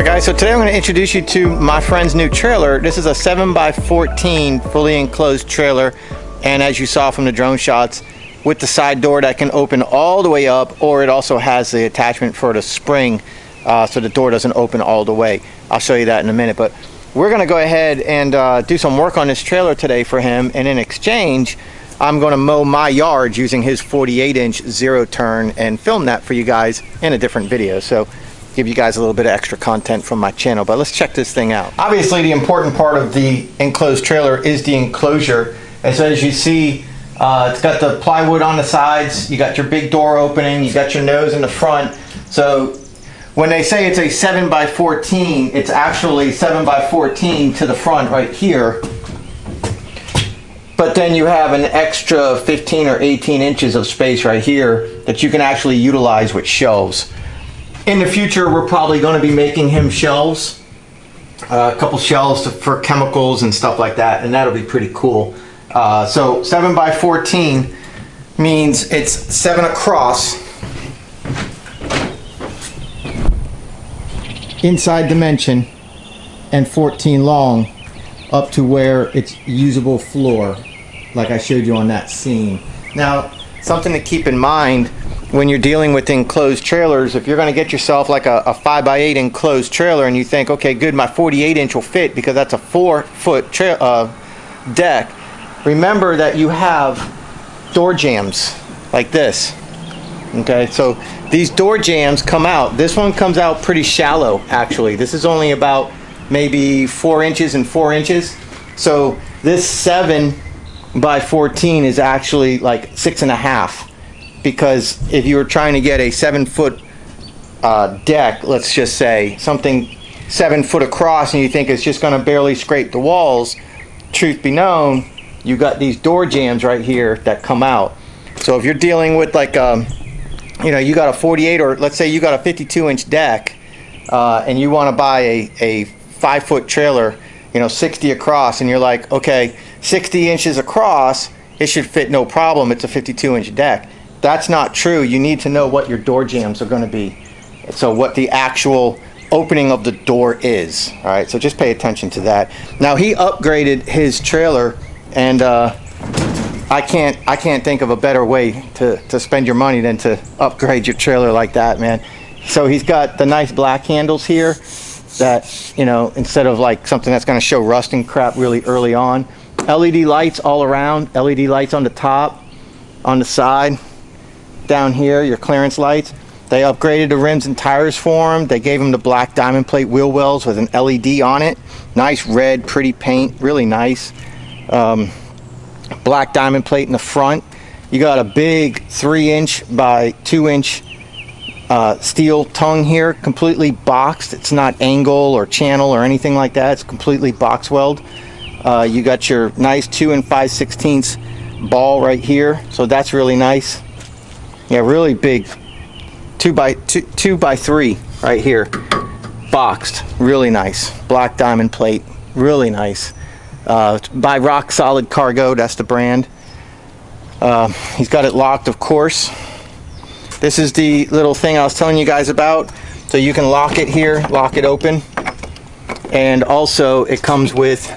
Guys, so today I'm going to introduce you to my friend's new trailer. This is a 7x14 fully enclosed trailer, and as you saw from the drone shots, with the side door that can open all the way up, or it also has the attachment for the spring so the door doesn't open all the way. I'll show you that in a minute, but we're going to go ahead and do some work on this trailer today for him, and in exchange I'm going to mow my yard using his 48-inch zero turn and film that for you guys in a different video. So give you guys a little bit of extra content from my channel, but let's check this thing out. Obviously the important part of the enclosed trailer is the enclosure, and so as you see, it's got the plywood on the sides, you got your big door opening, you got your nose in the front. So when they say it's a 7x14, it's actually 7x14 to the front right here, but then you have an extra 15 or 18 inches of space right here that you can actually utilize with shelves. In the future, we're probably going to be making him shelves, a couple shelves for chemicals and stuff like that, and that'll be pretty cool. So 7x14 means it's 7 across inside dimension and 14 long up to where it's usable floor, like I showed you on that scene. Now, something to keep in mind when you're dealing with enclosed trailers, if you're going to get yourself like a 5x8 enclosed trailer and you think, okay, good, my 48-inch will fit because that's a 4-foot deck, remember that you have door jambs like this. Okay, so these door jambs come out. This one comes out pretty shallow, actually. This is only about maybe 4 inches and 4 inches. So this 7x14 is actually like 6.5. Because if you were trying to get a 7-foot deck, let's just say something 7 foot across, and you think it's just going to barely scrape the walls, truth be known, you got these door jambs right here that come out. So if you're dealing with like you know, you got a 48, or let's say you got a 52-inch deck, and you want to buy a 5-foot trailer, you know, 60 across, and you're like, okay, 60 inches across, it should fit no problem. It's a 52-inch deck. That's not true. You need to know what your door jambs are going to be. So what the actual opening of the door is. All right, so just pay attention to that. Now he upgraded his trailer, and I can't think of a better way to spend your money than to upgrade your trailer like that, man. So he's got the nice black handles here that, you know, instead of like something that's going to show rust and crap really early on. LED lights all around, LED lights on the top, on the side. Down here, your clearance lights. They upgraded the rims and tires for him. They gave him the black diamond plate wheel wells with an LED on it. Nice red, pretty paint, really nice. Black diamond plate in the front. You got a big 3-inch by 2-inch steel tongue here, completely boxed. It's not angle or channel or anything like that. It's completely box weld. You got your nice 2 5/16 ball right here, so that's really nice. Yeah, really big 2x3 right here, boxed, really nice. Black diamond plate, really nice. By Rock Solid Cargo, that's the brand. He's got it locked, of course. This is the little thing I was telling you guys about. So you can lock it here, lock it open, and also it comes with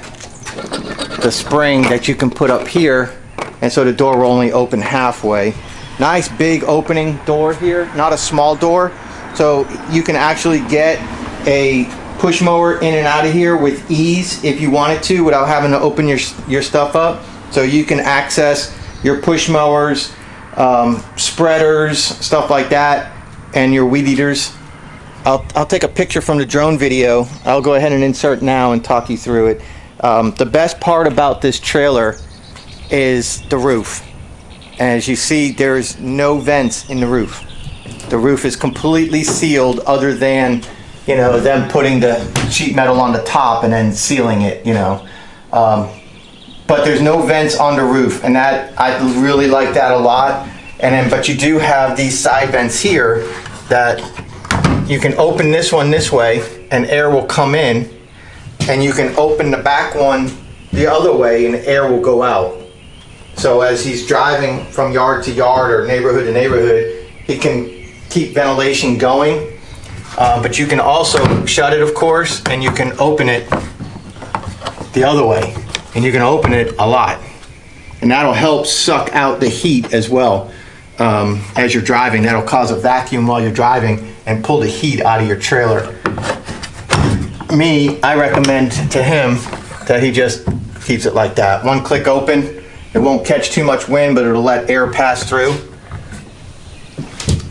the spring that you can put up here, and so the door will only open halfway. Nice big opening door here, not a small door, so you can actually get a push mower in and out of here with ease if you wanted to, without having to open your stuff up. So you can access your push mowers, spreaders, stuff like that, and your weed eaters. I'll take a picture from the drone video. I'll go ahead and insert now and talk you through it. The best part about this trailer is the roof. As you see, there's no vents in the roof. The roof is completely sealed, other than, you know, them putting the sheet metal on the top and then sealing it, you know. But there's no vents on the roof, and that, I really like that a lot. And then, but you do have these side vents here that you can open this one this way and air will come in, and you can open the back one the other way and air will go out. So as he's driving from yard to yard or neighborhood to neighborhood, he can keep ventilation going. but you can also shut it, of course, and you can open it the other way, and you can open it a lot, and that'll help suck out the heat as well. As you're driving, that'll cause a vacuum while you're driving and pull the heat out of your trailer. I recommend to him that he just keeps it like that. One click open, it won't catch too much wind, but it'll let air pass through.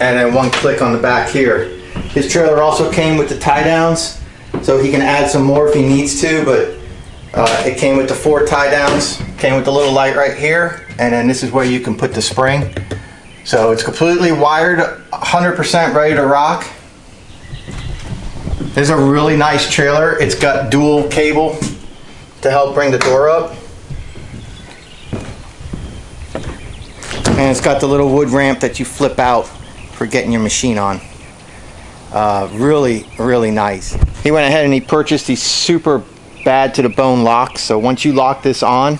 And then one click on the back here. His trailer also came with the tie downs, so he can add some more if he needs to, but it came with the 4 tie downs, came with the little light right here, and then this is where you can put the spring. So it's completely wired, 100% ready to rock. This is a really nice trailer. It's got dual cable to help bring the door up. And it's got the little wood ramp that you flip out for getting your machine on. Really, really nice. He went ahead and he purchased these super bad to the bone locks. So once you lock this on,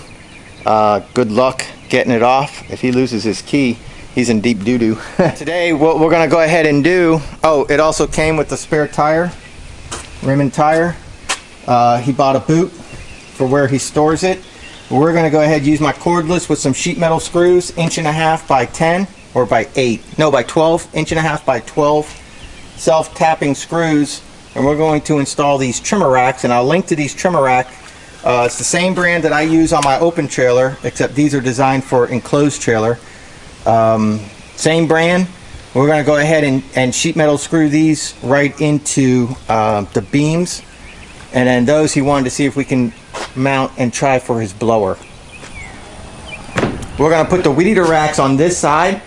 good luck getting it off. If he loses his key, he's in deep doo-doo. Today, what we're gonna go ahead and do, it also came with the spare tire, rim and tire. He bought a boot for where he stores it. We're gonna go ahead and use my cordless with some sheet metal screws, 1.5" by 10, or by 8, no, by 12, 1.5" by 12, self-tapping screws, and we're going to install these trimmer racks, and I'll link to these trimmer racks. It's the same brand that I use on my open trailer, except these are designed for enclosed trailer. Same brand. We're going to go ahead and sheet metal screw these right into the beams, and then those he wanted to see if we can mount and try for his blower. We're going to put the weed eater racks on this side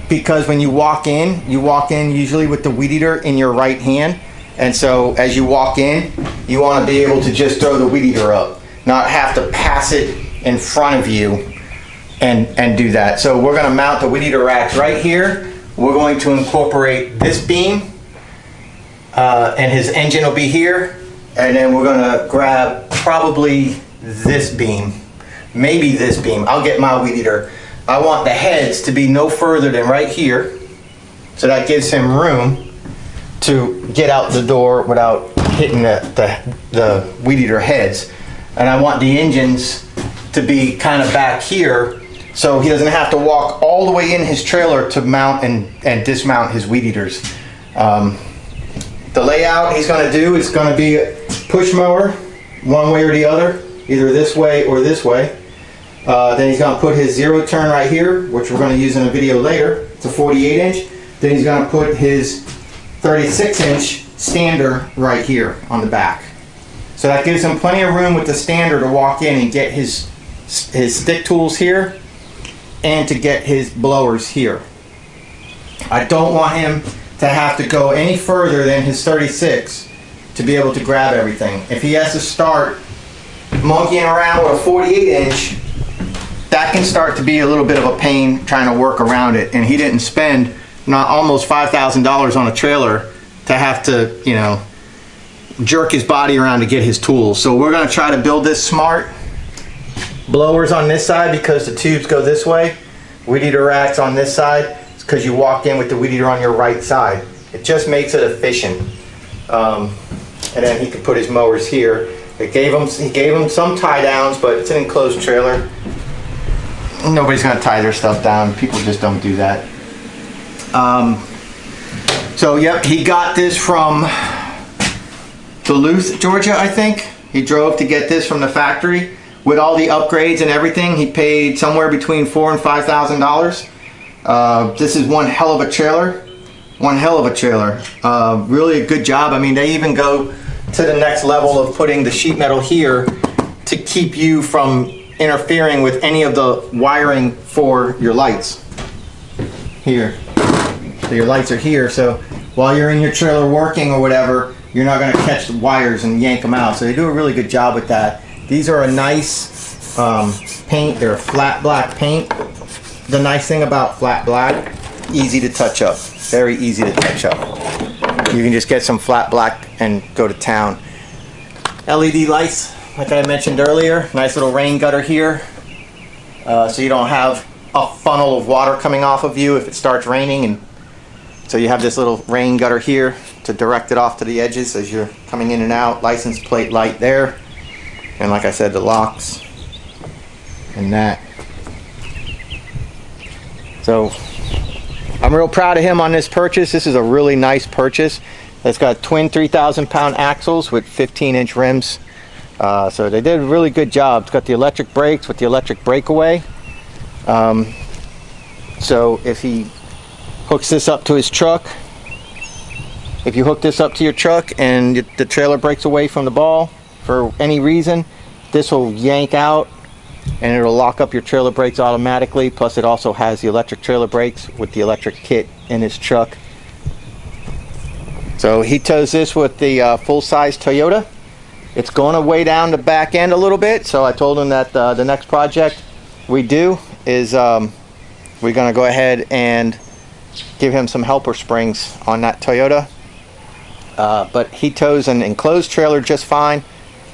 because when you walk in usually with the weed eater in your right hand, and so as you walk in you want to be able to just throw the weed eater up, not have to pass it in front of you and do that. So we're going to mount the weed eater racks right here. We're going to incorporate this beam, and his engine will be here, and then we're going to grab probably this beam, maybe this beam. I'll get my weed eater. I want the heads to be no further than right here, so that gives him room to get out the door without hitting the weed eater heads. And I want the engines to be kind of back here, so he doesn't have to walk all the way in his trailer to mount and dismount his weed eaters. The layout he's going to do is going to be a push mower, one way or the other, either this way or this way. Then he's going to put his zero turn right here, which we're going to use in a video later. It's a 48-inch. Then he's going to put his 36-inch stander right here on the back. So that gives him plenty of room with the stander to walk in and get his stick tools here and to get his blowers here. I don't want him to have to go any further than his 36 to be able to grab everything. If he has to start monkeying around with a 48-inch, that can start to be a little bit of a pain trying to work around it. And he didn't spend almost $5,000 on a trailer to have to, you know, jerk his body around to get his tools. So we're going to try to build this smart. Blowers on this side because the tubes go this way. Weed eater racks on this side. It's because you walk in with the weed eater on your right side. It just makes it efficient. And then he could put his mowers here. He gave him some tie downs, but it's an enclosed trailer. Nobody's going to tie their stuff down. People just don't do that. So yep, he got this from Duluth, Georgia, I think. He drove to get this from the factory. With all the upgrades and everything, he paid somewhere between $4,000 and $5,000. This is one hell of a trailer. One hell of a trailer. Really a good job. I mean, they even go to the next level of putting the sheet metal here to keep you from interfering with any of the wiring for your lights. Here. So your lights are here, so while you're in your trailer working or whatever, you're not going to catch the wires and yank them out. So they do a really good job with that. These are a nice paint. They're a flat black paint. The nice thing about flat black, easy to touch up. Very easy to touch up. You can just get some flat black and go to town. LED lights, like I mentioned earlier. Nice little rain gutter here. So you don't have a funnel of water coming off of you if it starts raining. And so you have this little rain gutter here to direct it off to the edges as you're coming in and out. License plate light there, and like I said, the locks and that. So I'm real proud of him on this purchase. This is a really nice purchase. It's got twin 3,000-pound axles with 15-inch rims. So they did a really good job. It's got the electric brakes with the electric breakaway. So if he hooks this up to his truck, if you hook this up to your truck and the trailer breaks away from the ball for any reason, this will yank out and it'll lock up your trailer brakes automatically. Plus it also has the electric trailer brakes with the electric kit in his truck. So he tows this with the full-size Toyota. It's going to weigh down the back end a little bit, so I told him that the next project we do is we're going to go ahead and give him some helper springs on that Toyota. But he tows an enclosed trailer just fine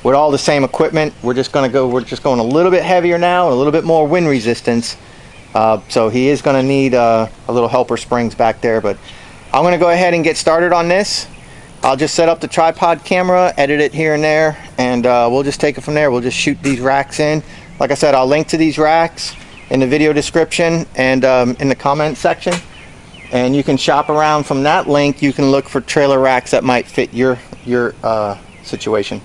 with all the same equipment. We're just going a little bit heavier now and a little bit more wind resistance. So he is going to need a little helper springs back there, but I'm going to go ahead and get started on this. I'll just set up the tripod camera, edit it here and there, and we'll just take it from there. We'll just shoot these racks in. Like I said, I'll link to these racks in the video description and in the comment section. And you can shop around from that link. You can look for trailer racks that might fit your situation.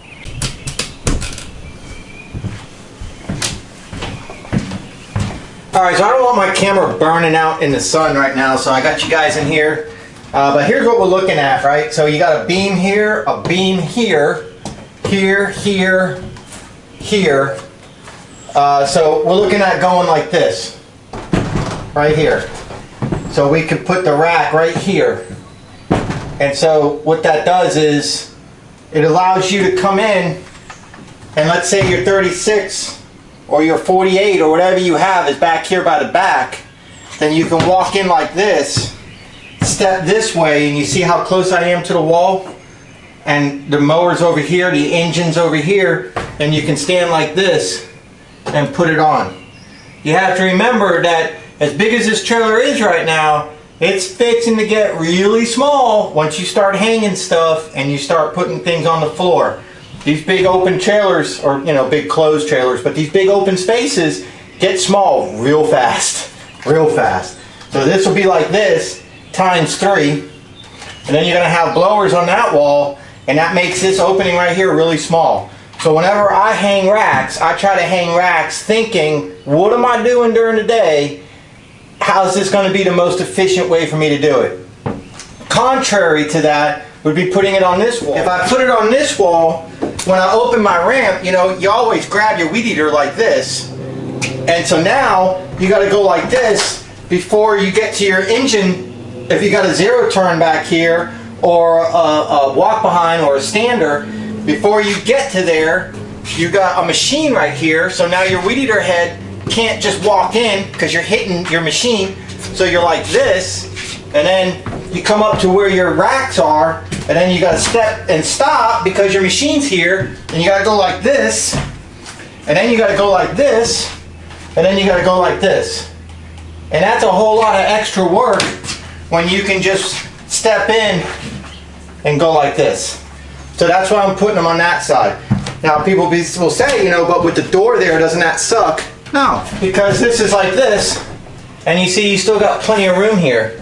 Alright, so I don't want my camera burning out in the sun right now, so I got you guys in here. But here's what we're looking at, right? So you got a beam here, a beam here, here, here, here. So we're looking at going like this, right here. So we could put the rack right here. And so what that does is it allows you to come in, and let's say your 36 or your 48 or whatever you have is back here by the back, then you can walk in like this, step this way, and you see how close I am to the wall, and the mower's over here, the engine's over here, and you can stand like this and put it on. You have to remember that as big as this trailer is right now, it's fixing to get really small once you start hanging stuff and you start putting things on the floor. These big open trailers, or big closed trailers, but these big open spaces get small real fast, real fast. So this will be like this times 3, and then you're going to have blowers on that wall, and that makes this opening right here really small. So whenever I hang racks, I try to hang racks thinking, what am I doing during the day? How's this going to be the most efficient way for me to do it? Contrary to that would be putting it on this wall. If I put it on this wall, when I open my ramp, you always grab your weed eater like this, and so now you got to go like this before you get to your engine. If you got a zero turn back here, or a walk behind, or a stander, before you get to there, you got a machine right here. So now your weed eater head can't just walk in because you're hitting your machine. So you're like this, and then you come up to where your racks are, and then you got to step and stop because your machine's here, and you got to go like this, and then you got to go like this, and then you got to go like this. And that's a whole lot of extra work when you can just step in and go like this. So that's why I'm putting them on that side. Now people will say, but with the door there, doesn't that suck? No, because this is like this, and you see you still got plenty of room here.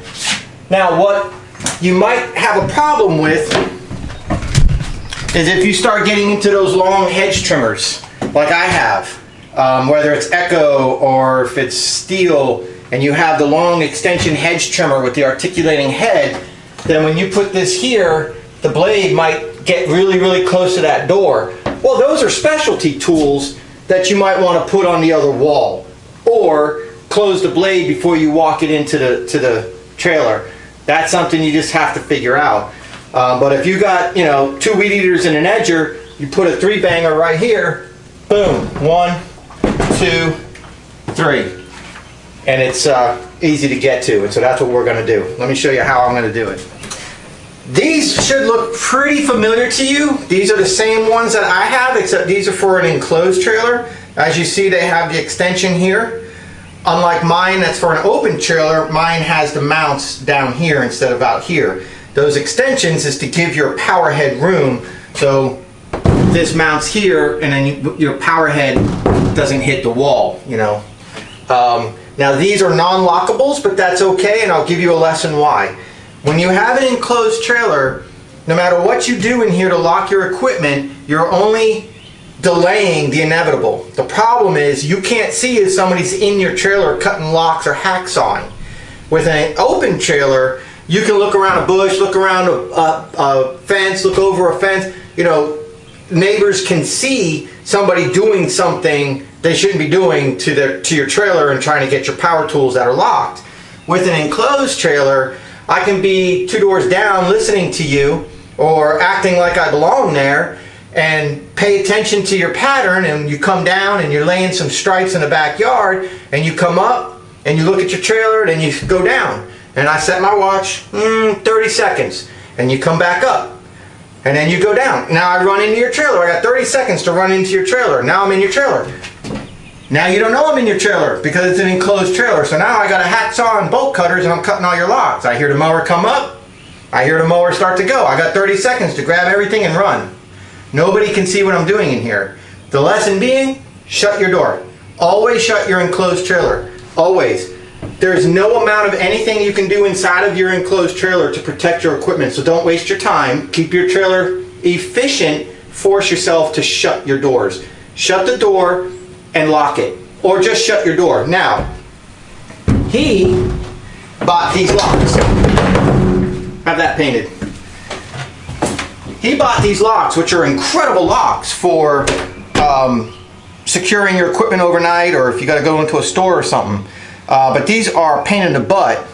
Now what you might have a problem with is if you start getting into those long hedge trimmers, like I have, whether it's Echo or if it's steel, and you have the long extension hedge trimmer with the articulating head, then when you put this here, the blade might get really, really close to that door. Well, those are specialty tools that you might want to put on the other wall, or close the blade before you walk it into the trailer. That's something you just have to figure out. But if you got 2 weed eaters and an edger, you put a 3-banger right here, boom, 1, 2, 3. And it's easy to get to, and so that's what we're going to do. Let me show you how I'm going to do it. These should look pretty familiar to you. These are the same ones that I have, except these are for an enclosed trailer. As you see, they have the extension here. Unlike mine, that's for an open trailer, mine has the mounts down here instead of out here. Those extensions is to give your power head room, so this mounts here and then your power head doesn't hit the wall, you know. Now these are non-lockables, but that's okay, and I'll give you a lesson why. When you have an enclosed trailer, no matter what you do in here to lock your equipment, you're only delaying the inevitable. The problem is you can't see if somebody's in your trailer cutting locks or hacksawing. With an open trailer, you can look around a bush, look around a fence, look over a fence. You know, neighbors can see somebody doing something they shouldn't be doing to your trailer and trying to get your power tools that are locked. With an enclosed trailer, I can be 2 doors down listening to you or acting like I belong there and pay attention to your pattern, and you come down and you're laying some stripes in the backyard, and you come up and you look at your trailer and you go down. And I set my watch 30 seconds, and you come back up. And then you go down. Now I run into your trailer. I got 30 seconds to run into your trailer. Now I'm in your trailer. Now you don't know I'm in your trailer because it's an enclosed trailer. So now I got a hacksaw and bolt cutters and I'm cutting all your locks. I hear the mower come up. I hear the mower start to go. I got 30 seconds to grab everything and run. Nobody can see what I'm doing in here. The lesson being, shut your door. Always shut your enclosed trailer. Always. There's no amount of anything you can do inside of your enclosed trailer to protect your equipment, so don't waste your time. Keep your trailer efficient. Force yourself to shut your doors. Shut the door and lock it, or just shut your door. Now, he bought these locks. Have that painted. He bought these locks, which are incredible locks for securing your equipment overnight, or if you got to go into a store or something. But these are a pain in the butt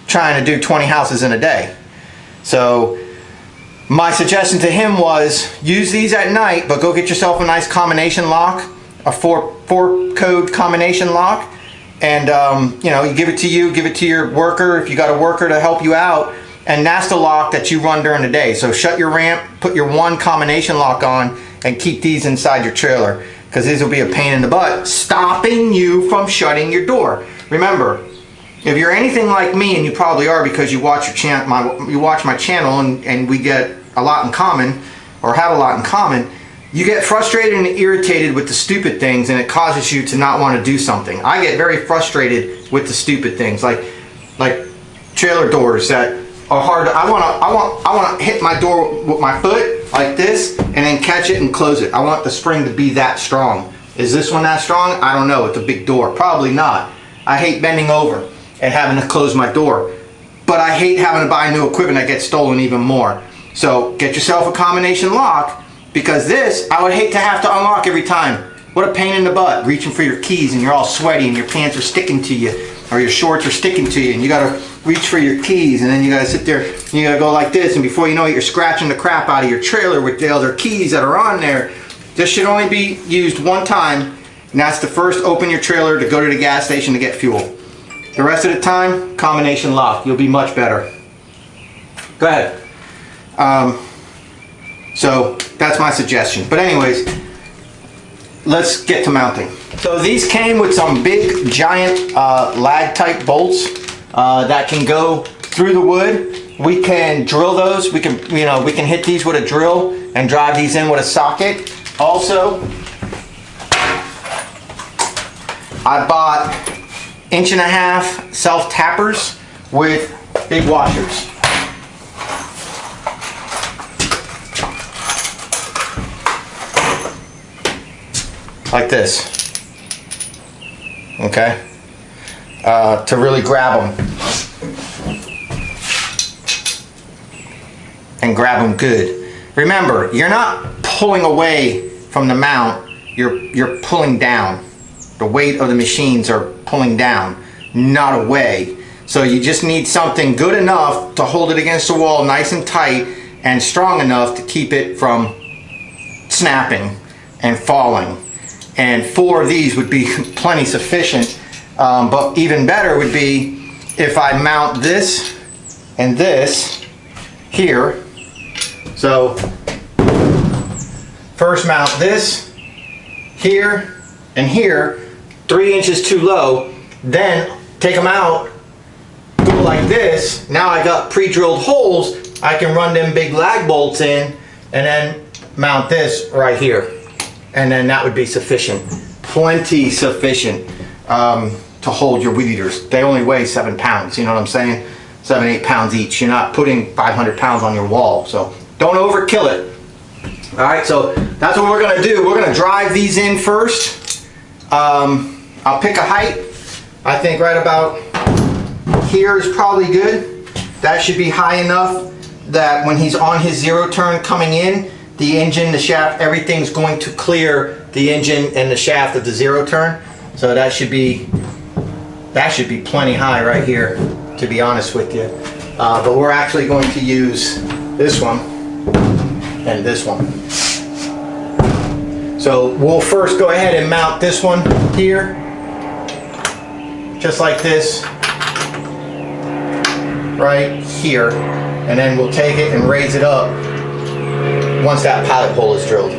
trying to do 20 houses in a day. So my suggestion to him was use these at night, but go get yourself a nice combination lock, a four code combination lock, and you know, you give it to your worker if you got a worker to help you out, and that's the lock that you run during the day. So shut your ramp, put your one combination lock on, and keep these inside your trailer, because these will be a pain in the butt, stopping you from shutting your door. Remember, if you're anything like me, and you probably are because you watch my channel and we get a lot in common, or have a lot in common, you get frustrated and irritated with the stupid things, and it causes you to not want to do something. I get very frustrated with the stupid things, like trailer doors that are hard. I want to hit my door with my foot like this, and then catch it and close it. I want the spring to be that strong. Is this one that strong? I don't know. It's a big door. Probably not. I hate bending over and having to close my door, but I hate having to buy new equipment that gets stolen even more. So get yourself a combination lock, because this I would hate to have to unlock every time. What a pain in the butt, reaching for your keys and you're all sweaty and your pants are sticking to you, or your shorts are sticking to you, and you gotta reach for your keys, and then you gotta sit there and you gotta go like this, and before you know it, you're scratching the crap out of your trailer with the other keys that are on there. This should only be used one time, and that's to first open your trailer to go to the gas station to get fuel. The rest of the time, combination lock. You'll be much better. Go ahead. So that's my suggestion. But anyways, let's get to mounting. So these came with some big giant lag type bolts that can go through the wood. We can drill those. We can hit these with a drill and drive these in with a socket. Also, I bought 1.5 inch self tappers with big washers. Like this. Okay? To really grab them. And grab them good. Remember, you're not pulling away from the mount, you're pulling down. The weight of the machines are pulling down, not away. So you just need something good enough to hold it against the wall nice and tight, and strong enough to keep it from snapping and falling. And 4 of these would be plenty sufficient, but even better would be if I mount this and this here. So first mount this here and here, 3 inches too low, then take them out, go like this. Now I got pre-drilled holes I can run them big lag bolts in and then mount this right here. And then that would be sufficient. Plenty sufficient to hold your weed eaters. They only weigh 7 pounds, you know what I'm saying? 7, 8 pounds each. You're not putting 500 pounds on your wall, so don't overkill it. All right, so that's what we're gonna do. We're gonna drive these in first. I'll pick a height. I think right about here is probably good. That should be high enough that when he's on his zero turn coming in, the engine, the shaft, everything's going to clear the engine and the shaft of the zero turn. So that should be plenty high right here, to be honest with you. But we're actually going to use this one and this one. So we'll first go ahead and mount this one here, just like this, right here. And then we'll take it and raise it up once that pilot hole is drilled.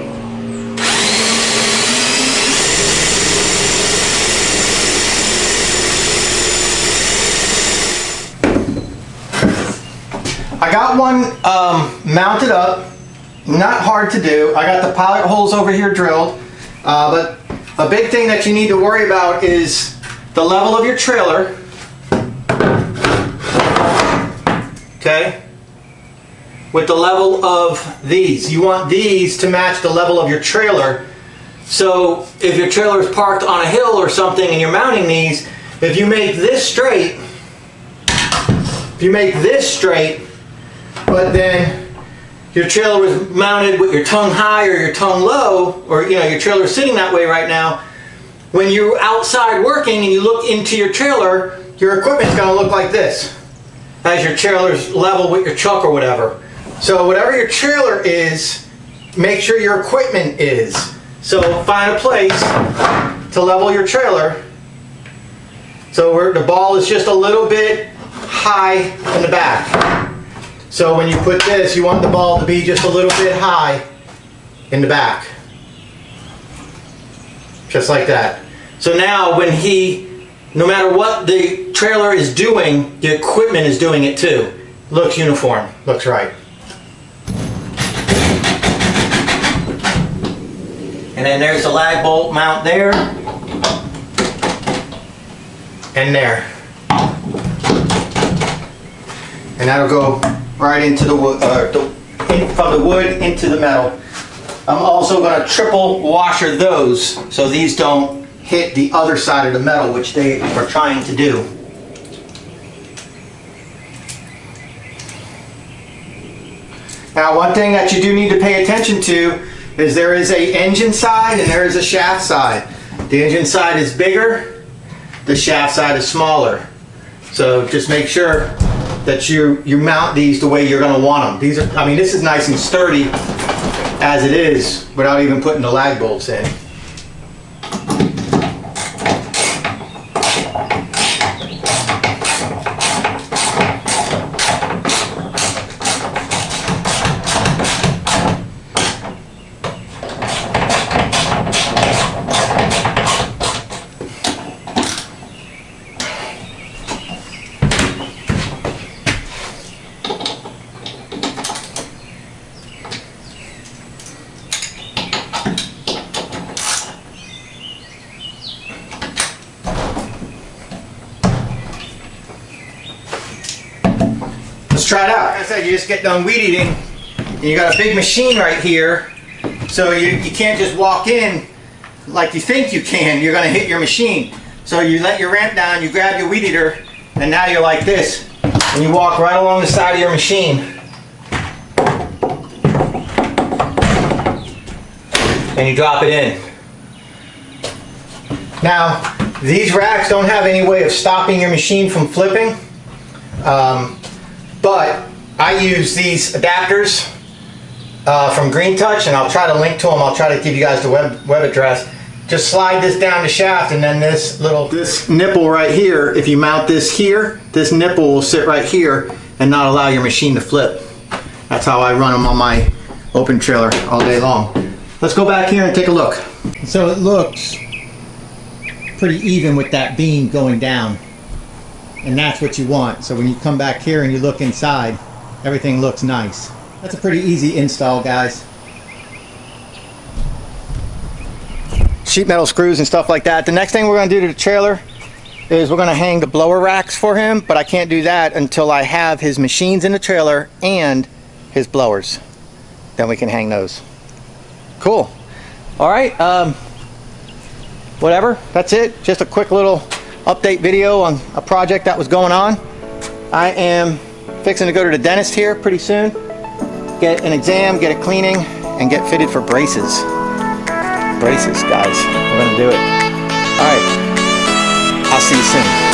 I got one mounted up, not hard to do. I got the pilot holes over here drilled, but a big thing that you need to worry about is the level of your trailer. Okay? With the level of these. You want these to match the level of your trailer. So if your trailer is parked on a hill or something and you're mounting these, if you make this straight, but then your trailer was mounted with your tongue high or your tongue low, or you know your trailer is sitting that way right now, when you're outside working and you look into your trailer, your equipment's going to look like this, as your trailer's level with your truck or whatever. So whatever your trailer is, make sure your equipment is. So find a place to level your trailer so where the ball is just a little bit high in the back. So when you put this, you want the ball to be just a little bit high in the back. Just like that. So now when no matter what the trailer is doing, the equipment is doing it too. Looks uniform, looks right. And then there's the lag bolt mount there. And there. And that'll go right into the wood, from the wood into the metal. I'm also going to triple washer those so these don't hit the other side of the metal, which they are trying to do. Now, one thing that you do need to pay attention to is there is a engine side and there is a shaft side. The engine side is bigger, the shaft side is smaller. So just make sure that you mount these the way you're going to want them. These are, I mean, this is nice and sturdy as it is without even putting the lag bolts in. Let's try it out. Like I said, you just get done weed eating and you got a big machine right here, so you can't just walk in like you think you can. You're going to hit your machine. So you let your ramp down, you grab your weed eater, and now you're like this, and you walk right along the side of your machine and you drop it in. Now these racks don't have any way of stopping your machine from flipping. But I use these adapters from Green Touch, and I'll try to link to them. I'll try to give you guys the web address. Just slide this down the shaft, and then this nipple right here, if you mount this here, this nipple will sit right here and not allow your machine to flip. That's how I run them on my open trailer all day long. Let's go back here and take a look. So it looks pretty even with that beam going down. And that's what you want. So when you come back here and you look inside, everything looks nice. That's a pretty easy install, guys. Sheet metal screws and stuff like that. The next thing we're going to do to the trailer is we're going to hang the blower racks for him, but I can't do that until I have his machines in the trailer and his blowers. Then we can hang those. Cool. All right, whatever, that's it. Just a quick little update video on a project that was going on. I am fixing to go to the dentist here pretty soon, get an exam, get a cleaning, and get fitted for braces. Braces, guys, we're gonna do it. All right, I'll see you soon.